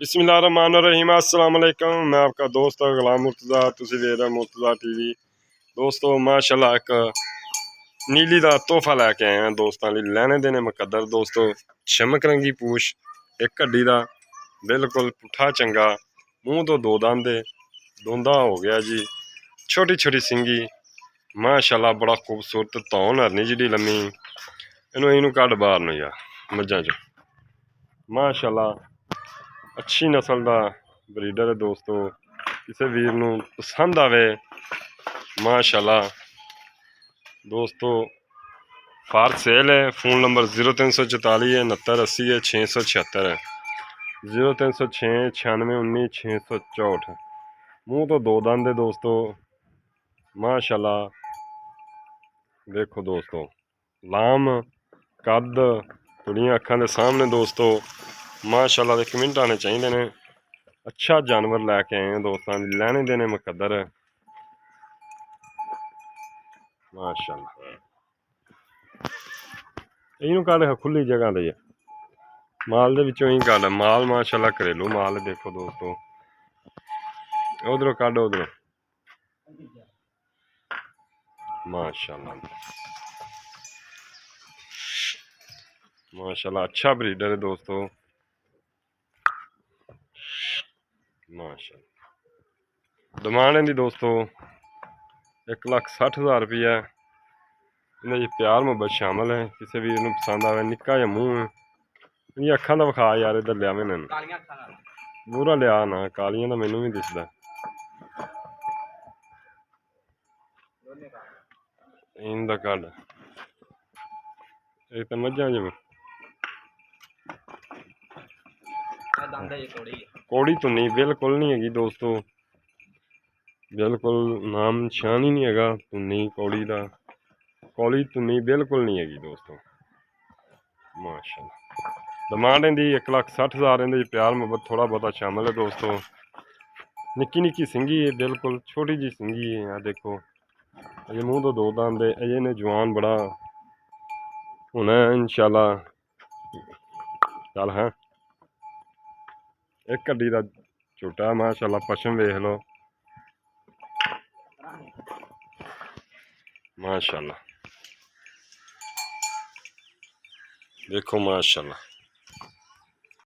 बिस्मिल्लाहिर्रहमानिर्रहीम अस्सलाम वालेकुम। मैं आपका दोस्त गुलाम मुर्तज़ा, तुसी देख रहे मुर्तज़ा टीवी। दोस्तों माशाल्लाह एक नीली का तोहफा लैके आए हैं दोस्तों लिए, लैने देने मुकद्दर। दोस्तों चमक रंगी पूछ, एक हड्डी का बिल्कुल पुट्ठा चंगा, मूँह तो दो दांदे, दोंदा हो गया जी, छोटी छोटी सिंगी माशाल्लाह बड़ा खूबसूरत धौन हरनी जी लम्मी। इनू कढ़ बाहर नु यार मझां चो माशाल्लाह अच्छी नस्ल का ब्रीडर है दोस्तों। किसी वीर नू पसंद आवे माशाल्लाह दोस्तों फार सेल है। फोन नंबर 0344 6980 है 676 है 0306 96 19 664। मूँह तो दो दंद है दोस्तों माशाल्लाह। देखो दोस्तों लाम कद तुड़ियाँ अखां के सामने दोस्तों माशाल्लाह। एक मिनट आने चाहिए ने। अच्छा जानवर लैके आए हैं दोस्तों, लैने देने मुकद्दर है माशाल्लाह। इनू कल खुली जगह दे माल दे विचों ही कल माल माशाल्लाह घरेलू माल। देखो दोस्तों उधरों कड उधरों माशाल्लाह माशाल्लाह अच्छा ब्रीडर है दोस्तों माशाल्लाह। डिमांड इनकी दोस्तों 1,60,000 रुपया। इन्हें प्यार मुहब्बत शामिल है। किसी वीर नू पसंद आवे निक्का या मूँह इन्हें अखां का विखा यार, इधर लिया मैंने पूरा लिया ना, कालियां तो मैनू भी दिसदा। इनका कड एक तो मझां ज कौड़ी तो नहीं बिल्कुल नहीं हैगी दोस्तों, बिल्कुल नाम निशान ही नहीं हैगा तुन्नी कौड़ी का। कौड़ी तुन्नी बिल्कुल नहीं हैगी दोस्तों माशाल्लाह। डिमांड इनकी 1,60,000। इहदे प्यार मुहब्बत थोड़ा बहुता शामिल है दोस्तों। निक्की निक्की सिंगी है, बिल्कुल छोटी जी सिंगी है। यहाँ देखो अजे मूँह तो दो दांद है, अजे ने जवान बड़ा होना है इंशाल्लाह। चल है एक हड्डी का झोटा माशाल्लाह। पशम वेख लो माशाल्लाह, देखो माशाल्लाह।